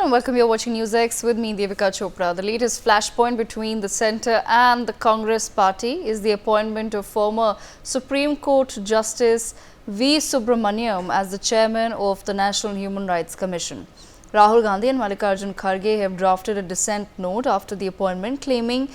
and welcome. You're watching NewsX with me, Devika Chopra. The latest flashpoint between the centre and the Congress party is the appointment of former Supreme Court Justice V Subramanian as the chairman of the National Human Rights Commission. Rahul Gandhi and Mallikarjun have drafted a dissent note after the appointment, claiming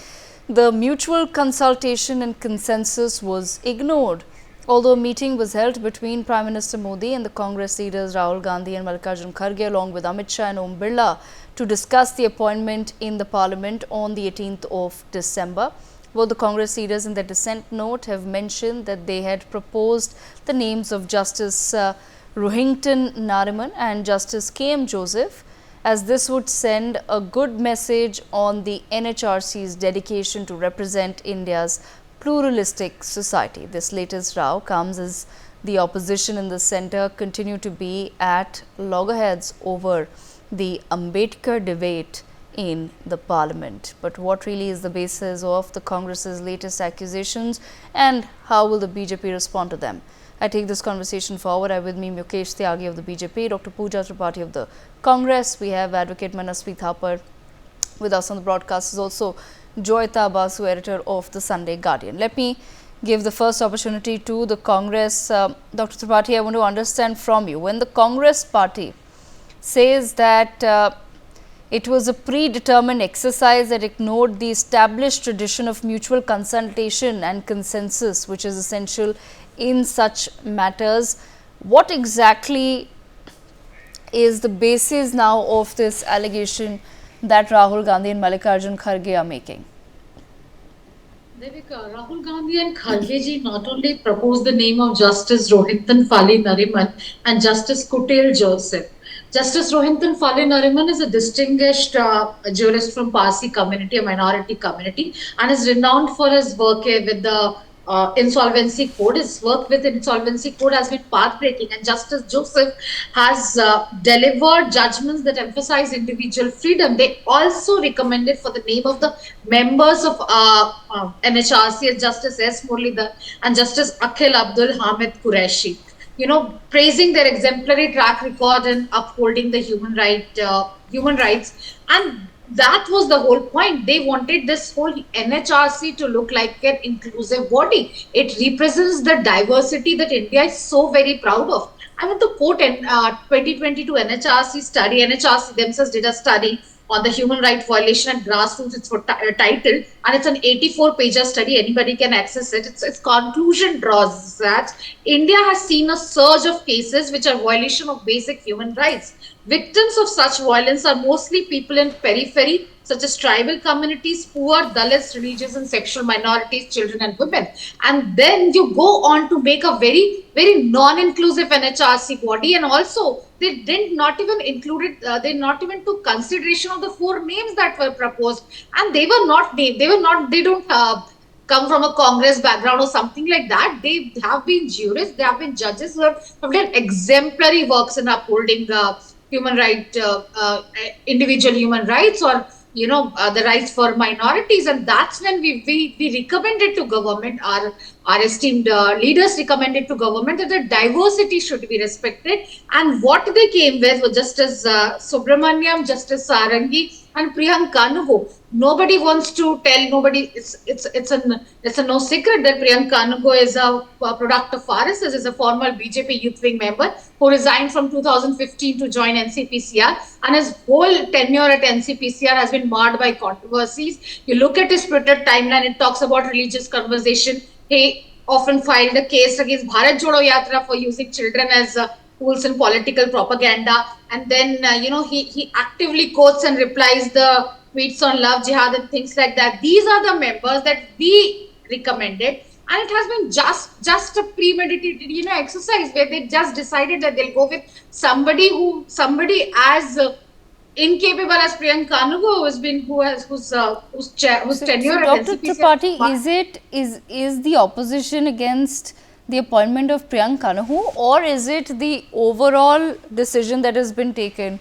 the mutual consultation and consensus was ignored. Although a meeting was held between Prime Minister Modi and the Congress leaders Rahul Gandhi and Mallikarjun along with Amit Shah and Om Birla to discuss the appointment in the Parliament on the 18th of December. Both the Congress leaders in their dissent note have mentioned that they had proposed the names of Justice Rohington Nariman and Justice K.M. Joseph, as this would send a good message on the NHRC's dedication to represent India's pluralistic society. This latest row comes as the opposition in the centre continue to be at loggerheads over the Ambedkar debate in the Parliament. But what really is the basis of the Congress's latest accusations, and how will the BJP respond to them? I take this conversation forward. I have with me Mukesh Tyagi of the BJP, Dr. Pooja Tripathi of the Congress. We have Advocate Manasvi Thapar with us on the broadcast. Is also Joyita Basu, editor of the Sunday Guardian. Let me give the first opportunity to the Congress. Dr. Tripathi, I want to understand from you, when the Congress party says that it was a predetermined exercise that ignored the established tradition of mutual consultation and consensus, which is essential in such matters, what exactly is the basis now of this allegation that Rahul Gandhi and Mallikarjun are making? Devika, Rahul Gandhi and Kharge ji not only proposed the name of Justice Rohington Fali Nariman and Justice Kutel Joseph. Justice Rohington Fali Nariman is a distinguished jurist from Parsi community, a minority community, and is renowned for his work with the insolvency code. His work with the insolvency code has been path-breaking, and Justice Joseph has delivered judgments that emphasize individual freedom. They also recommended for the name of the members of NHRC as Justice S. Muralidhar and Justice Akhil Abdul Hamid Qureshi. You know, praising their exemplary track record in upholding the human rights, and that was the whole point. They wanted this whole NHRC to look like an inclusive body. It represents the diversity that India is so very proud of. I want to quote in 2022 NHRC study. NHRC themselves did a study on the human rights violation at grassroots. It's for titled, and it's an 84-page study. Anybody can access it. Its conclusion draws that India has seen a surge of cases which are violation of basic human rights. Victims of such violence are mostly people in periphery, such as tribal communities, poor, Dalits, religious and sexual minorities, children and women. And then you go on to make a very, very non-inclusive NHRC body, and also they did not even include it, they not even took consideration of the 4 names that were proposed, and they don't come from a Congress background or something like that. They have been jurists, they have been judges who have done exemplary works in upholding human right, individual human rights, or the rights for minorities. And that's when we recommended to government, our esteemed leaders recommended to government that the diversity should be respected. And what they came with was Justice Subramaniam, Justice Sarangi and Priyanka Kanugo. Nobody wants to tell, nobody, it's a no secret that Priyanka Kanugo is a product of RSS, is a former BJP youth wing member who resigned from 2015 to join NCPCR, and his whole tenure at NCPCR has been marred by controversies. You look at his Twitter timeline, it talks about religious conversation. He often filed a case against Bharat Jodo Yatra for using children as tools in political propaganda. And then, he actively quotes and replies the tweets on love, jihad and things like that. These are the members that we recommended. And it has been just a premeditated, exercise where they just decided that they'll go with somebody as incapable as Priyanka Kanugo, whose tenure at Dr. Tripathi, is the opposition against the appointment of Priyanka Kanugo, or is it the overall decision that has been taken?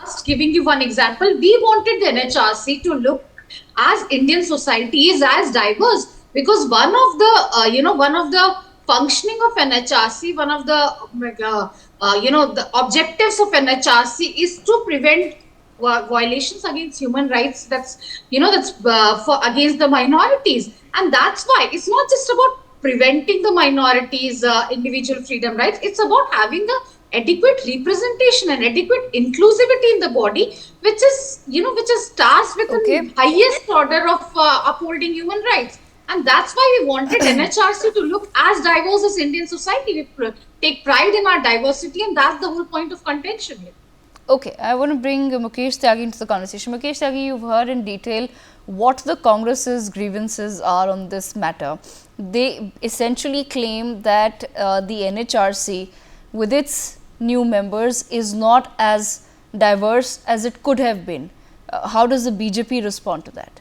Just giving you one example, we wanted the NHRC to look as Indian society is as diverse, because one of the functioning of NHRC, one of the the objectives of NHRC is to prevent violations against human rights. That's for against the minorities, and that's why it's not just about preventing the minorities individual freedom rights. It's about having the adequate representation and adequate inclusivity in the body, which is which is starts with the highest order of upholding human rights. And that's why we wanted NHRC to look as diverse as Indian society. We take pride in our diversity, and that's the whole point of contention here. Okay, I want to bring Mukesh Tyagi into the conversation. Mukesh Tyagi, you've heard in detail what the Congress's grievances are on this matter. They essentially claim that the NHRC, with its new members, is not as diverse as it could have been. How does the BJP respond to that?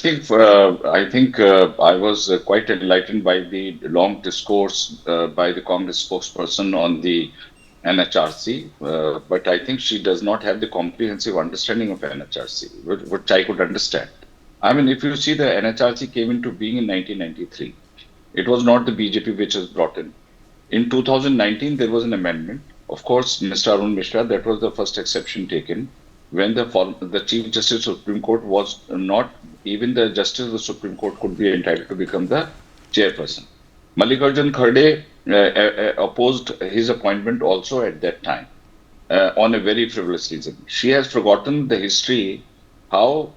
I think I was quite enlightened by the long discourse by the Congress spokesperson on the NHRC, but I think she does not have the comprehensive understanding of NHRC, which I could understand. I mean, if you see, the NHRC came into being in 1993. It was not the BJP which was brought in. In 2019, there was an amendment. Of course, Mr. Arun Mishra, that was the first exception taken, when the Chief Justice of the Supreme Court was not, even the Justice of the Supreme Court could be entitled to become the chairperson. Mallikarjun Kharge opposed his appointment also at that time on a very frivolous reason. She has forgotten the history, how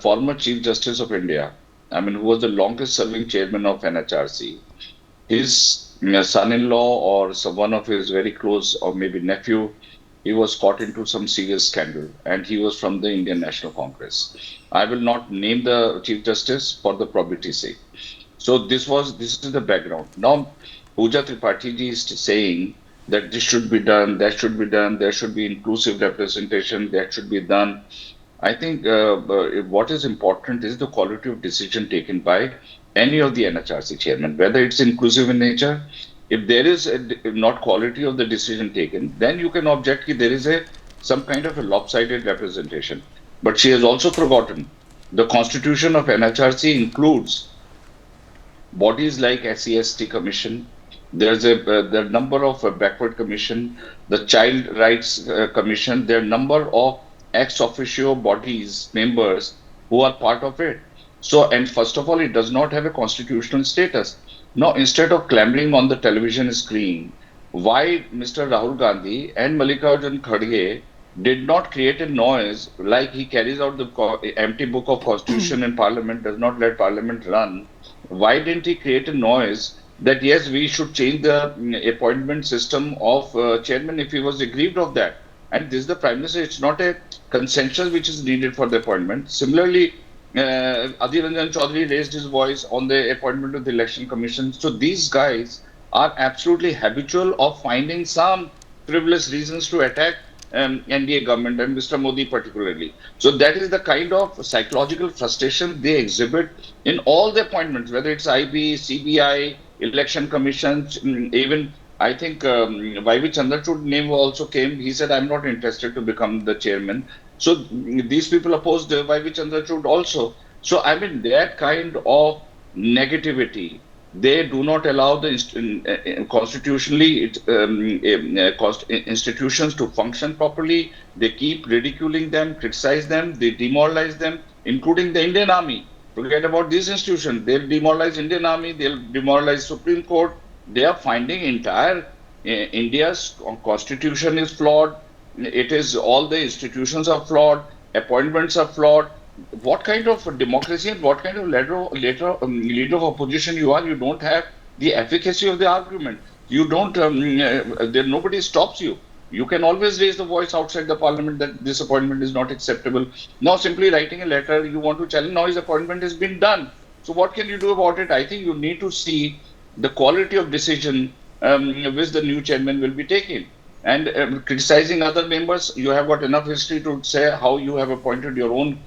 former Chief Justice of India, I mean, who was the longest serving chairman of NHRC, his son-in-law or one of his very close, or maybe nephew, he was caught into some serious scandal, and he was from the Indian National Congress. I will not name the Chief Justice for the probity's sake. So this is the background. Now, Pooja Tripathi ji is saying that this should be done, that should be done, there should be inclusive representation, that should be done. I think what is important is the quality of decision taken by any of the NHRC chairman, whether it's inclusive in nature. If there is not quality of the decision taken, then you can object that there is some kind of a lopsided representation. But she has also forgotten the constitution of NHRC includes bodies like SCST Commission. There's the number of backward commission, the Child Rights Commission. There are number of ex officio bodies members who are part of it. So, and first of all, it does not have a constitutional status. Now, instead of clamoring on the television screen, why Mr. Rahul Gandhi and Mallikarjun Kharge did not create a noise like he carries out the empty book of constitution in parliament, does not let parliament run. Why didn't he create a noise that yes, we should change the appointment system of chairman if he was aggrieved of that? And this is the Prime Minister. It's not a consensus which is needed for the appointment. Similarly, Adhir Ranjan Chaudhary raised his voice on the appointment of the Election Commission. So these guys are absolutely habitual of finding some frivolous reasons to attack NDA government and Mr. Modi particularly. So that is the kind of psychological frustration they exhibit in all the appointments, whether it's IB, CBI, Election Commissions, even I think YV Chandrachud's name also came. He said, I'm not interested to become the chairman. So these people opposed YV Chandrachud also. So I mean, that kind of negativity, they do not allow the constitutionally institutions to function properly. They keep ridiculing them, criticize them, they demoralize them, including the Indian Army. Forget about these institutions. They'll demoralize Indian Army, they'll demoralize Supreme Court. They are finding entire India's constitution is flawed. It is all the institutions are flawed. Appointments are flawed. What kind of democracy and what kind of leader of opposition you are? You don't have the efficacy of the argument. You don't. Nobody stops you. You can always raise the voice outside the parliament that this appointment is not acceptable. Now, simply writing a letter, you want to challenge. Now his appointment has been done. So what can you do about it? I think you need to see the quality of decision which the new chairman will be taking. And criticizing other members, you have got enough history to say how you have appointed your own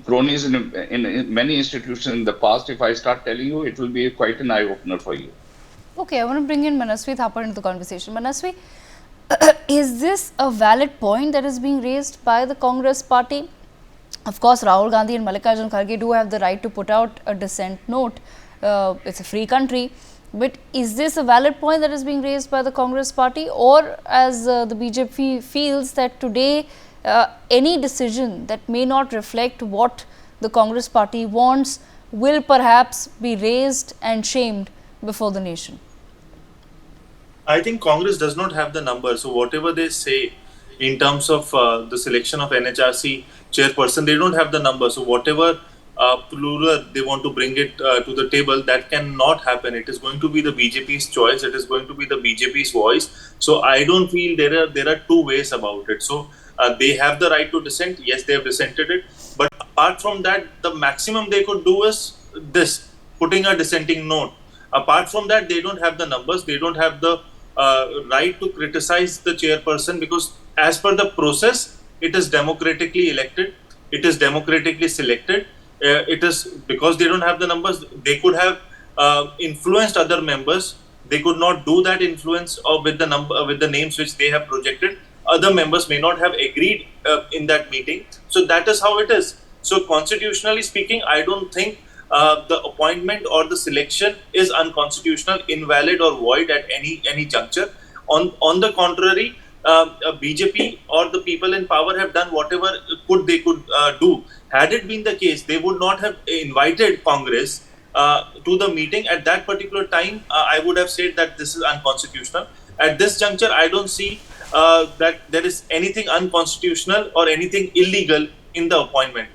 cronies in many institutions in the past. If I start telling you, it will be quite an eye-opener for you. Okay, I want to bring in Manasvi Thapar into the conversation. Manasvi, is this a valid point that is being raised by the Congress party? Of course, Rahul Gandhi and Mallikarjun Kharge do have the right to put out a dissent note. it's a free country. But is this a valid point that is being raised by the Congress party, or as the BJP feels that today any decision that may not reflect what the Congress party wants will perhaps be raised and shamed before the nation? I think Congress does not have the numbers. So whatever they say in terms of the selection of NHRC chairperson, they don't have the numbers. So whatever plural they want to bring it to the table, that cannot happen. It is going to be the BJP's choice. It is going to be the BJP's voice. So I don't feel there are two ways about it. So they have the right to dissent. Yes, they have dissented it. But apart from that, the maximum they could do is this, putting a dissenting note. Apart from that, they don't have the numbers. They don't have the right to criticize the chairperson, because as per the process, it is democratically elected. It is democratically selected. It is because they don't have the numbers. They could have influenced other members. They could not do that influence with the names which they have projected. Other members may not have agreed in that meeting. So that is how it is. So constitutionally speaking, I don't think the appointment or the selection is unconstitutional, invalid or void at any juncture. On the contrary, BJP or the people in power have done whatever they could do. Had it been the case, they would not have invited Congress to the meeting at that particular time. I would have said that this is unconstitutional. At this juncture, I don't see that there is anything unconstitutional or anything illegal in the appointment.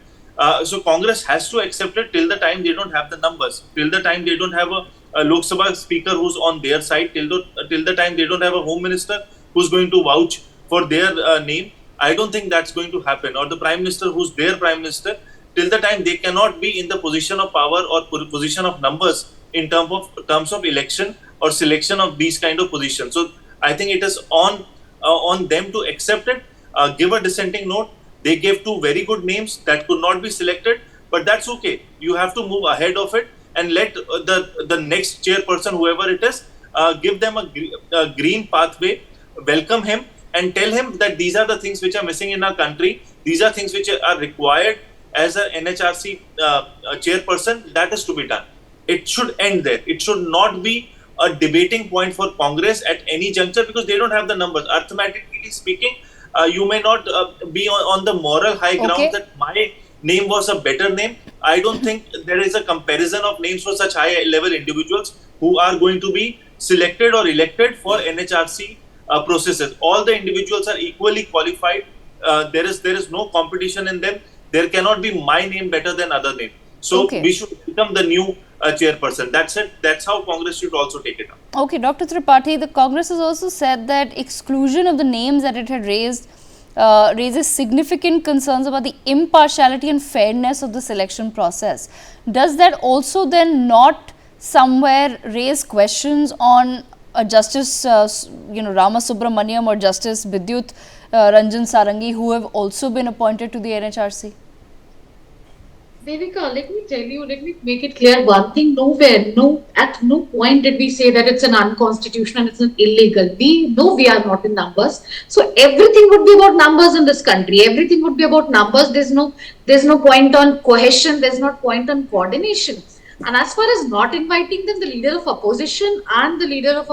So Congress has to accept it till the time they don't have the numbers, till the time they don't have a Lok Sabha speaker who's on their side, till the time they don't have a home minister who's going to vouch for their name. I don't think that's going to happen. Or the prime minister who's their prime minister, till the time they cannot be in the position of power or position of numbers in terms of election or selection of these kind of positions. So I think it is on them to accept it, give a dissenting note. They gave two very good names that could not be selected, but that's okay. You have to move ahead of it and let the next chairperson, whoever it is, give them a green pathway, welcome him and tell him that these are the things which are missing in our country. These are things which are required as a NHRC chairperson. That is to be done. It should end there. It should not be a debating point for Congress at any juncture, because they don't have the numbers. Arithmetically speaking, you may not be on the moral high ground that my name was a better name. I don't think there is a comparison of names for such high level individuals who are going to be selected or elected for NHRC processes. All the individuals are equally qualified. There is no competition in them. There cannot be my name better than other name. So we should become the new chairperson. That's it. That's how Congress should also take it up. Okay, Dr. Tripathi, the Congress has also said that exclusion of the names that it had raised raises significant concerns about the impartiality and fairness of the selection process. Does that also then not somewhere raise questions on Justice Ramasubramanian or Justice Vidyut Ranjan Sarangi, who have also been appointed to the NHRC? Devika, let me make it clear one thing. At no point did we say that it's an unconstitutional, it's an illegal. We are not in numbers. So everything would be about numbers in this country. Everything would be about numbers. There's no point on cohesion. There's no point on coordination. And as far as not inviting them, the leader of opposition and the leader of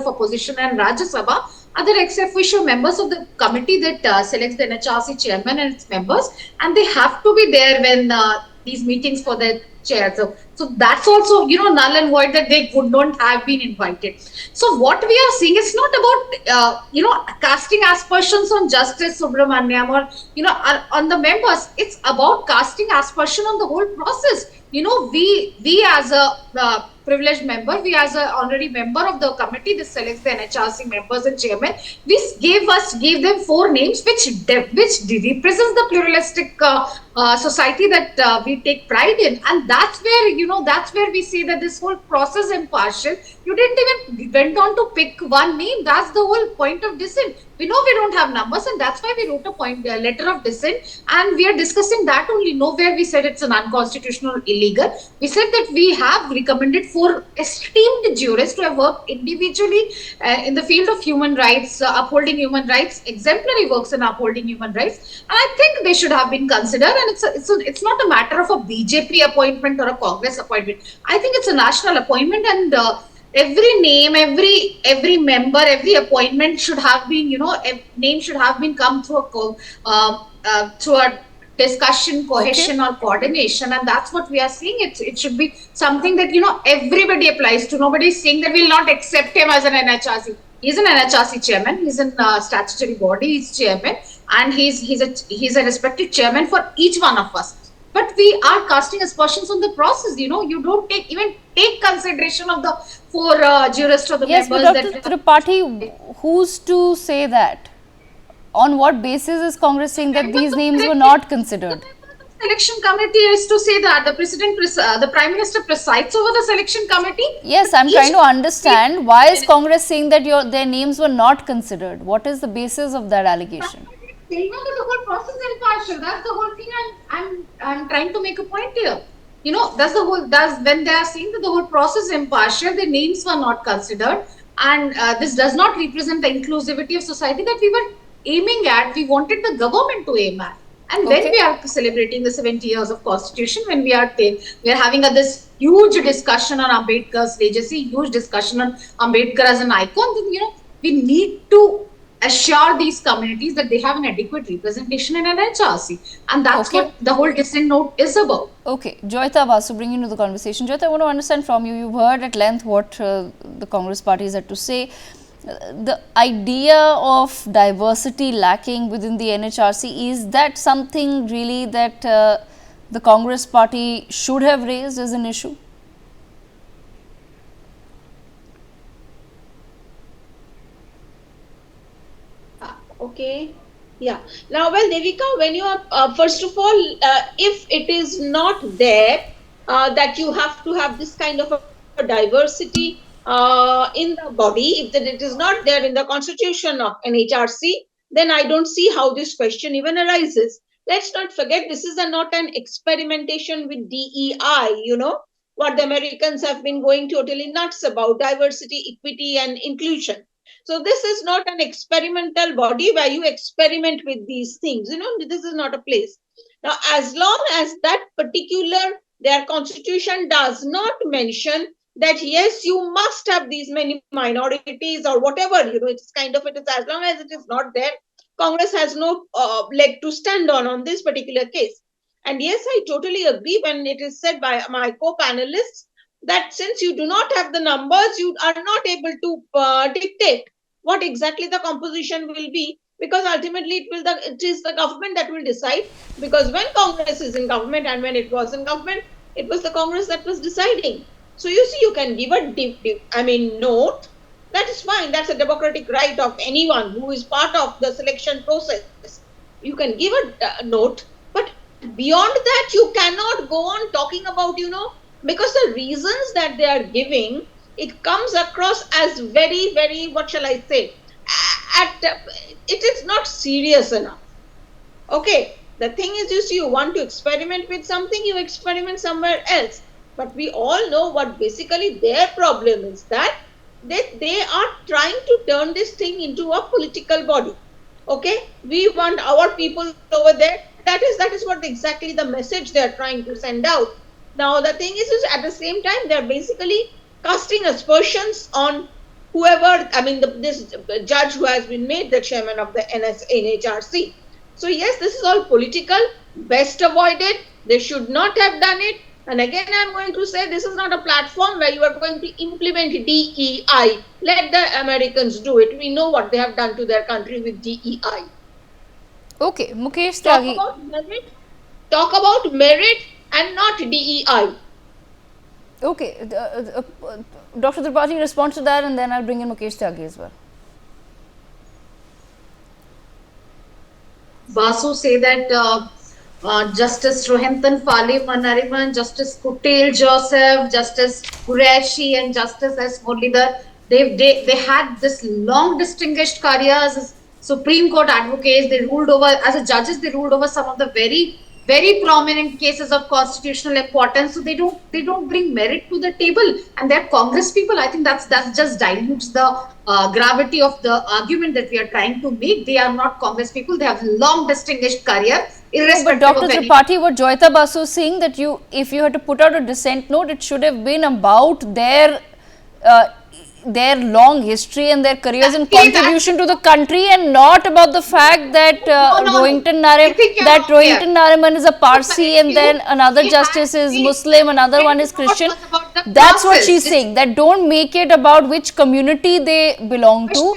opposition and Rajya Sabha are the ex officio members of the committee that selects the NHRC chairman and its members, and they have to be there when these meetings for the chair. So that's also null and void, that they would not have been invited. So what we are seeing is not about casting aspersions on Justice Subramaniam or on the members. It's about casting aspersion on the whole process. We as a privileged member, we as a honorary member of the committee that selects the NHRC members and chairman, we gave them 4 names which represents the pluralistic society that we take pride in, and that's where we say that this whole process is impartial. You didn't even went on to pick one name. That's the whole point of dissent. We know we don't have numbers, and that's why we wrote a letter of dissent, and we are discussing that only. Nowhere we said it's an unconstitutional, illegal. We said that we have recommended 4 esteemed jurists to have worked individually in the field of human rights, upholding human rights, exemplary works in upholding human rights, and I think they should have been considered. And it's not a matter of a BJP appointment or a Congress appointment. I think it's a national appointment, and every name, every member, every appointment should have been, name should have been come through a discussion, cohesion, or coordination, and that's what we are seeing. It should be something that everybody applies to. Nobody is saying that we'll not accept him as an NHRC. He's an NHRC chairman. He's in statutory body. He's chairman, and he's a respected chairman for each one of us. But we are casting aspersions on the process. You don't take consideration of the 4 jurists or the yes, members. Yes, but Dr. Tripathi, who's to say that? On what basis is Congress saying that these names were not considered? The selection committee is to say that the Prime Minister presides over the selection committee. Yes, I'm trying to understand why is Congress saying that their names were not considered? What is the basis of that allegation? They know that the whole process is impartial. That's the whole thing. I'm trying to make a point here. That's when they are saying that the whole process is impartial, the names were not considered, and this does not represent the inclusivity of society that we were aiming at. We wanted the government to aim at. And when we are celebrating the 70 years of Constitution, when we are having this huge discussion on Ambedkar's legacy, huge discussion on Ambedkar as an icon, then we need to assure these communities that they have an adequate representation in NHRC, and that's what the whole dissent note is about. Okay, Joyita Basu, bring you into the conversation. Joyita, I want to understand from you. You've heard at length what the Congress parties had to say. The idea of diversity lacking within the NHRC, is that something really that the Congress party should have raised as an issue? Okay. Yeah. Now, well, Devika, when you are, first of all, if it is not there, that you have to have this kind of a diversity in the body, if it is not there in the constitution of NHRC, then I don't see how this question even arises. Let's not forget, this is not an experimentation with DEI, what the Americans have been going totally nuts about, diversity, equity, and inclusion. So this is not an experimental body where you experiment with these things. This is not a place. Now, as long as that their constitution does not mention that, yes, you must have these many minorities or whatever, it's as long as it is not there, Congress has no leg to stand on this particular case. And yes, I totally agree when it is said by my co-panelists that since you do not have the numbers, you are not able to dictate what exactly the composition will be, because ultimately it is the government that will decide, because when Congress is in government and when it was in government, it was the Congress that was deciding. So you see, you can give a note. That is fine. That's a democratic right of anyone who is part of the selection process. You can give a note, but beyond that, you cannot go on talking about, because the reasons that they are giving, it comes across as very, very, what shall I say, it is not serious enough. Okay, the thing is, you want to experiment with something, you experiment somewhere else. But we all know what basically their problem is, that they are trying to turn this thing into a political body. Okay, we want our people over there. That is what exactly the message they are trying to send out. Now, the thing is at the same time, they are basically casting aspersions on whoever, this judge who has been made the chairman of the NHRC. So yes, this is all political, best avoided. They should not have done it. And again, I'm going to say, this is not a platform where you are going to implement DEI. Let the Americans do it. We know what they have done to their country with DEI. Okay, Mukesh Tyagi. Talk about merit and not DEI. Okay, Dr. Tripathi, respond to that, and then I'll bring in Mukesh Tyagi as well. Basu say that Justice Rohinton Fali Nariman, Justice Kutel Joseph, Justice Qureshi, and Justice S. Muralidhar. They had this long distinguished careers as Supreme Court advocates. They ruled over, as a judges, they ruled over some of the very prominent cases of constitutional importance. So they don't bring merit to the table, and they're Congress people. I think that just dilutes the gravity of the argument that we are trying to make. They are not Congress people. They have long distinguished career. But Dr. Tripathi, what Joyita Basu is saying, that if you had to put out a dissent note, it should have been about their long history and their careers and contribution to the country, and not about the fact that Rohinton Nariman is a Parsi and then another justice is Muslim, another one is Christian. That's what she's saying, that don't make it about which community they belong to,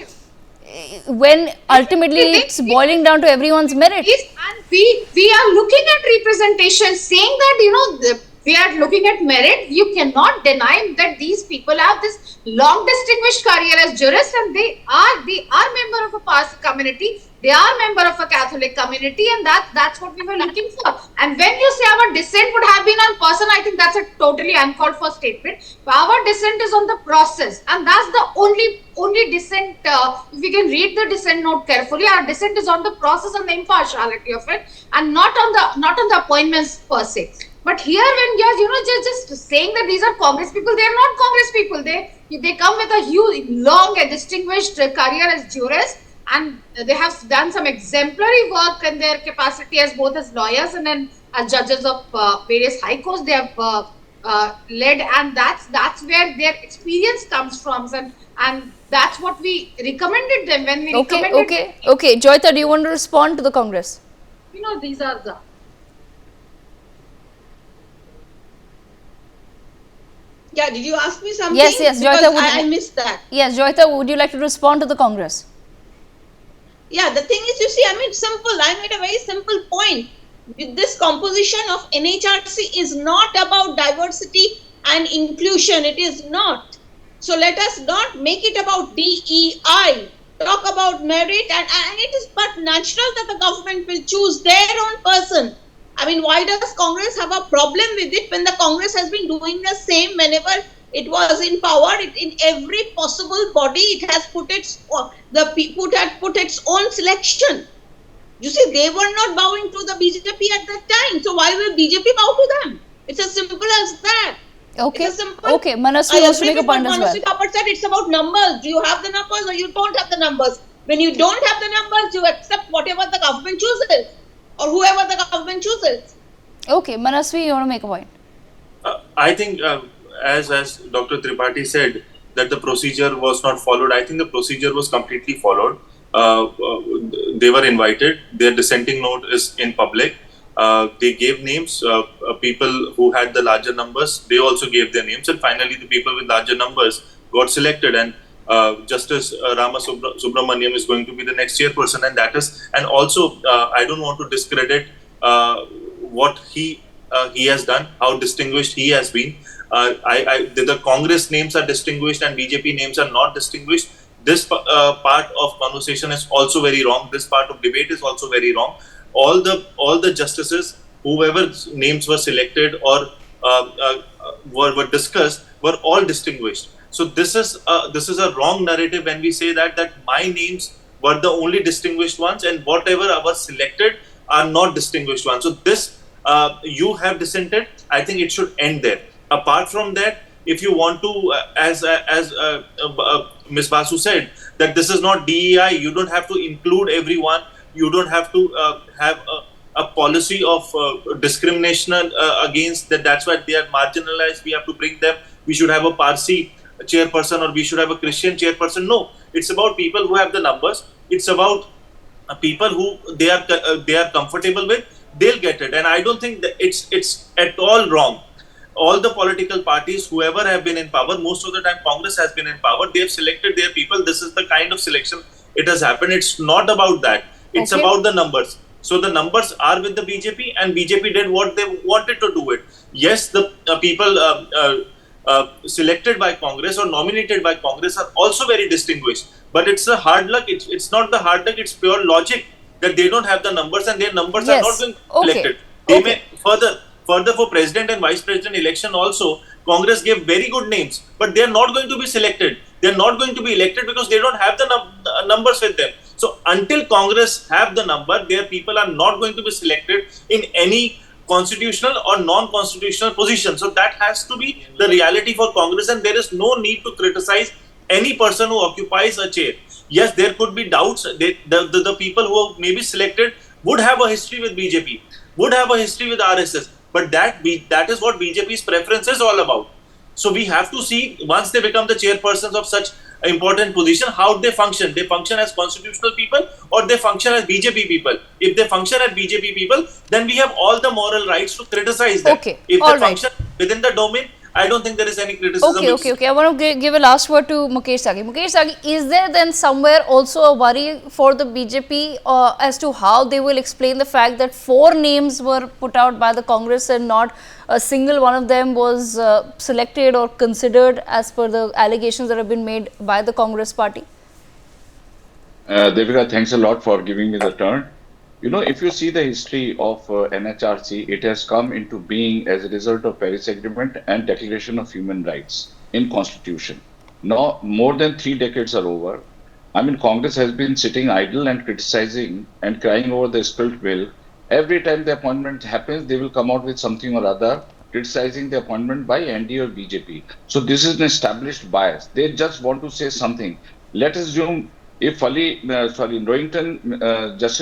when ultimately it's boiling down to everyone's merit. And we are looking at representation, saying that, we are looking at merit. You cannot deny that these people have this long distinguished career as jurists, and they are member of a Parsi community. They are member of a Catholic community, and that's what we were looking for. And when you say our dissent would have been on person, I think that's a totally uncalled for statement. Our dissent is on the process, and that's the only dissent. If we can read the dissent note carefully, our dissent is on the process and the impartiality of it, and not on the appointments per se. But here, when you're just saying that these are Congress people, they are not Congress people. They come with a huge, long and distinguished career as jurists, and they have done some exemplary work in their capacity as both as lawyers and then as judges of various high courts. They have led, and that's where their experience comes from, and that's what we recommended them when we recommended. Okay. Joyita, do you want to respond to the Congress? These are the. Yeah, did you ask me something? Yes, Joyita, I missed that. Yes, Joyita, would you like to respond to the Congress? Yeah, the thing is, you see, it's simple. I made a very simple point. This composition of NHRC is not about diversity and inclusion. It is not. So let us not make it about DEI. Talk about merit, and it is but natural that the government will choose their own person. Why does Congress have a problem with it when the Congress has been doing the same whenever it was in power? In every possible body, it has put its own selection. You see, they were not bowing to the BJP at that time. So why will BJP bow to them? It's as simple as that. Okay. It's simple. Okay. Manasvi wants to make a point as well. Said it's about numbers. Do you have the numbers or you don't have the numbers? When you don't have the numbers, you accept whatever the government chooses, or whoever the government chooses. Okay, Manasvi, you want to make a point? I think, as Dr. Tripathi said, that the procedure was not followed. I think the procedure was completely followed. They were invited. Their dissenting note is in public. They gave names. People who had the larger numbers, they also gave their names. And finally, the people with larger numbers got selected. And Justice Ramasubramanian is going to be the next chairperson, and also I don't want to discredit what he has done, how distinguished he has been. The Congress names are distinguished and BJP names are not distinguished. This part of conversation is also very wrong. This part of debate is also very wrong. All the justices, whoever names were selected or were discussed, were all distinguished. So this is a wrong narrative when we say that my names were the only distinguished ones and whatever was selected are not distinguished ones. So this you have dissented. I think it should end there. Apart from that, if you want to, as Ms. Basu said, that this is not DEI, you don't have to include everyone. You don't have to have a policy of discrimination against that. That's why they are marginalized. We have to bring them. We should have a Parsi chairperson or we should have a Christian chairperson. No, it's about people who have the numbers. It's about people who they are comfortable with. They'll get it, and I don't think that it's at all wrong. All the political parties, whoever have been in power, most of the time Congress has been in power. They have selected their people. This is the kind of selection it has happened. It's not about that. It's about the numbers. So the numbers are with the BJP, and BJP did what they wanted to do it. Yes, the people selected by Congress or nominated by Congress are also very distinguished. But it's a hard luck. It's not the hard luck. It's pure logic that they don't have the numbers and their numbers are not being selected. They Okay. may further for president and vice president election also, Congress gave very good names, but they are not going to be selected. They are not going to be elected because they don't have the numbers with them. So until Congress have the number, their people are not going to be selected in any constitutional or non-constitutional position. So that has to be the reality for Congress, and there is no need to criticize any person who occupies a chair. Yes, there could be doubts. The people who may be selected would have a history with BJP, would have a history with RSS, but that is what BJP's preference is all about. So we have to see, once they become the chairpersons of such important position, how they function. They function as constitutional people or they function as BJP people. If they function as BJP people, then we have all the moral rights to criticize them. Okay, If all they right. function within the domain, I don't think there is any criticism. Okay. I want to give a last word to Mukesh Sagi. Mukesh Sagi, is there then somewhere also a worry for the BJP as to how they will explain the fact that 4 names were put out by the Congress and not a single one of them was selected or considered as per the allegations that have been made by the Congress party? Devika, thanks a lot for giving me the turn. You know, if you see the history of NHRC, it has come into being as a result of Paris Agreement and Declaration of Human Rights in Constitution. Now, more than 3 decades are over. I mean, Congress has been sitting idle and criticizing and crying over the spilt milk. Every time the appointment happens, they will come out with something or other criticizing the appointment by ND or BJP. So this is an established bias. They just want to say something. Let us assume if Justice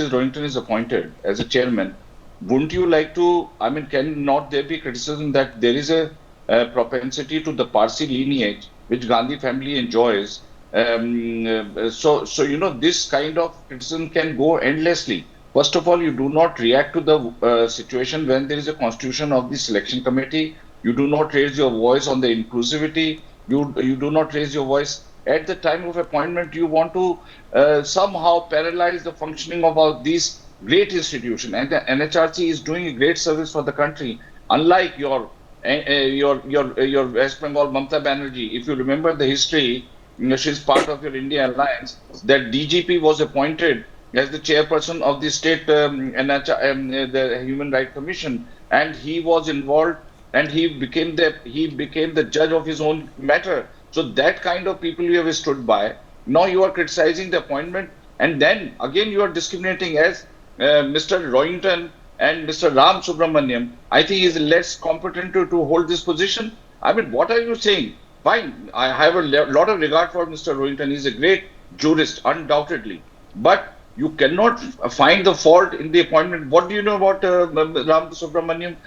Rohington is appointed as a chairman, wouldn't you like to, I mean, can not there be criticism that there is a propensity to the Parsi lineage which Gandhi family enjoys? So you know, this kind of criticism can go endlessly. First of all, you do not react to the situation when there is a constitution of the selection committee. You do not raise your voice on the inclusivity. You do not raise your voice at the time of appointment. You want to somehow paralyze the functioning of all these great institutions, and the NHRC is doing a great service for the country. Unlike your West Bengal Mamata Banerjee, if you remember the history, you know, she's part of your India alliance. That DGP was appointed as the chairperson of the state the Human Rights Commission, and he was involved, and he became the judge of his own matter. So that kind of people you have stood by. Now you are criticizing the appointment, and then again you are discriminating as Mr. Rohington and Mr. Ramasubramanian. I think he is less competent to hold this position. I mean, what are you saying? Fine, I have a lot of regard for Mr. Rohington. He's a great jurist, undoubtedly. But you cannot find the fault in the appointment. What do you know about Ramasubramanian?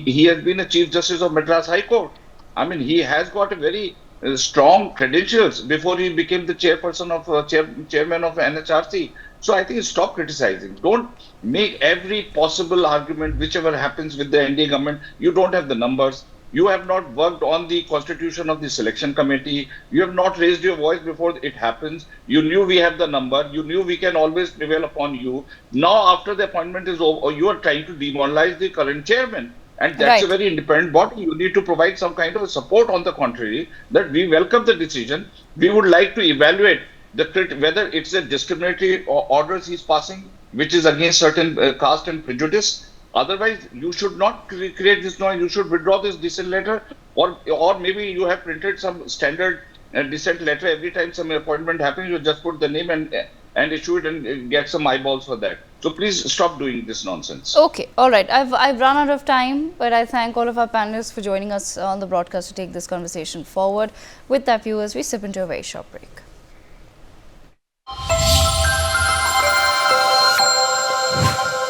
He has been a Chief Justice of Madras High Court. I mean, he has got a very strong credentials before he became the chairperson of chairman of NHRC. So I think stop criticizing. Don't make every possible argument, whichever happens with the NDA government. You don't have the numbers. You have not worked on the constitution of the selection committee. You have not raised your voice before it happens. You knew we have the number. You knew we can always prevail upon you. Now, after the appointment is over, you are trying to demoralize the current chairman. And that's Right. a very independent body. You need to provide some kind of support. On the contrary, that we welcome the decision. We would like to evaluate whether it's a discriminatory orders he's passing, which is against certain caste and prejudice. Otherwise, you should not create this noise. You should withdraw this dissent letter, or maybe you have printed some standard dissent letter every time some appointment happens. You just put the name and issue it and get some eyeballs for that. So please stop doing this nonsense. Okay, all right. I've run out of time, but I thank all of our panelists for joining us on the broadcast to take this conversation forward. With that, viewers, we step into a very short break.